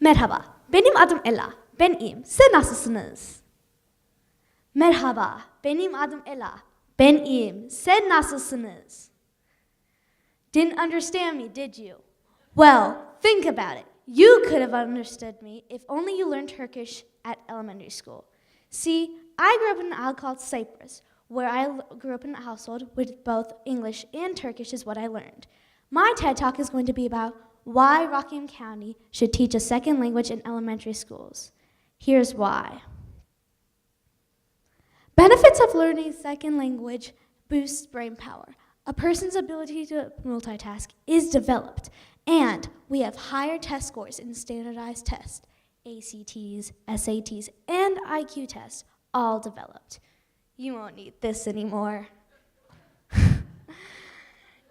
Merhaba, benim adım Ella. Ben iyiyim. Sen nasılsınız? Merhaba, benim adım Ella. Ben iyiyim. Sen nasılsınız? Didn't understand me, did you? Well, think about it. You could have understood me if only you learned Turkish at elementary school. See, I grew up in an island called Cyprus, where I grew up in a household with both English and Turkish is what I learned. My TED Talk is going to be about why Rockingham County should teach a second language in elementary schools. Here's why. Benefits of learning a second language boosts brain power. A person's ability to multitask is developed, and we have higher test scores in standardized tests, ACTs, SATs, and IQ tests, all developed. You won't need this anymore.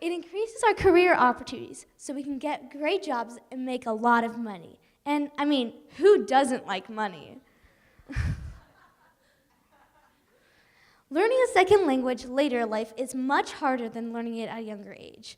It increases our career opportunities so we can get great jobs and make a lot of money. And I mean, who doesn't like money? Learning a second language later in life is much harder than learning it at a younger age.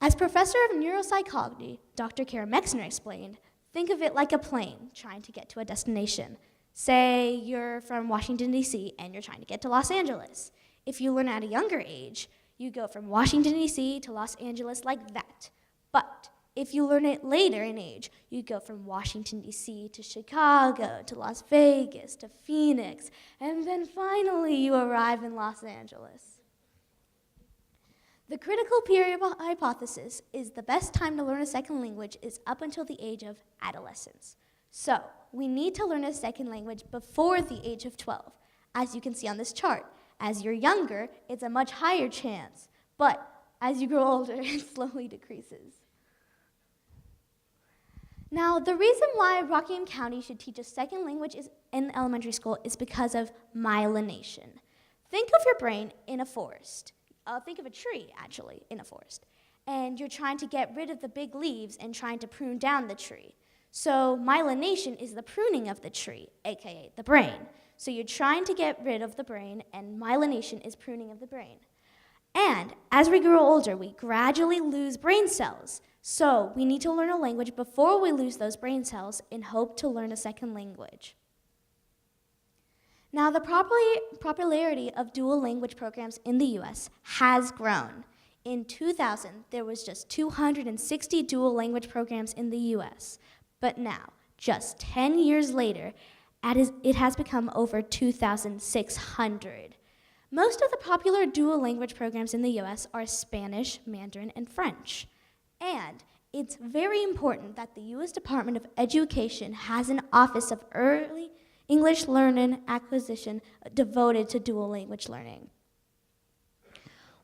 As professor of neuropsychology, Dr. Kara Mexner explained, think of it like a plane trying to get to a destination. Say you're from Washington, D.C., and you're trying to get to Los Angeles. If you learn at a younger age, you go from Washington, D.C. to Los Angeles like that. But if you learn it later in age, you go from Washington, D.C. to Chicago, to Las Vegas, to Phoenix, and then finally you arrive in Los Angeles. The critical period hypothesis is the best time to learn a second language is up until the age of adolescence. So, we need to learn a second language before the age of 12, as you can see on this chart. As you're younger, it's a much higher chance, but as you grow older, it slowly decreases. Now, the reason why Rockingham County should teach a second language in elementary school is because of myelination. Think of your brain in a forest. Think of a tree, actually, in a forest. And you're trying to get rid of the big leaves and trying to prune down the tree. So myelination is the pruning of the tree, aka the brain. So you're trying to get rid of the brain, and myelination is pruning of the brain. And as we grow older, we gradually lose brain cells. So we need to learn a language before we lose those brain cells in hope to learn a second language. Now, the popularity of dual language programs in the US has grown. In 2000, there was just 260 dual language programs in the US. But now, just 10 years later, it has become over 2,600. Most of the popular dual language programs in the US are Spanish, Mandarin, and French. And it's very important that the US Department of Education has an Office of Early English Learning Acquisition devoted to dual language learning.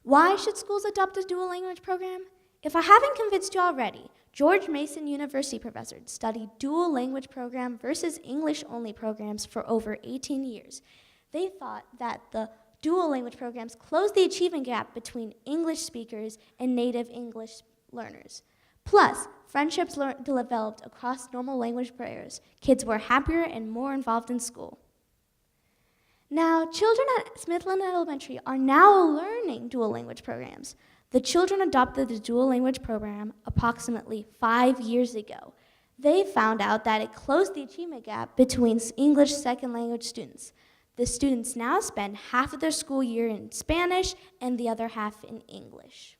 Why should schools adopt a dual language program? If I haven't convinced you already, George Mason University professors studied dual language program versus English-only programs for over 18 years. They thought that the dual language programs closed the achievement gap between English speakers and native English learners. Plus, friendships developed across normal language barriers. Kids were happier and more involved in school. Now, children at Smithland Elementary are now learning dual language programs. The children adopted the dual language program approximately 5 years ago. They found out that it closed the achievement gap between English second language students. The students now spend half of their school year in Spanish and the other half in English.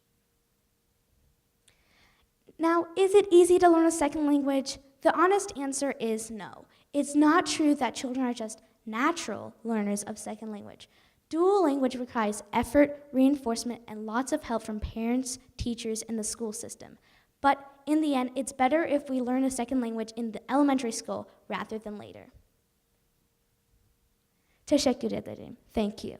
Now, is it easy to learn a second language? The honest answer is no. It's not true that children are just natural learners of second language. Dual language requires effort, reinforcement, and lots of help from parents, teachers, and the school system. But in the end, it's better if we learn a second language in the elementary school rather than later. Teşekkür ederim. Thank you.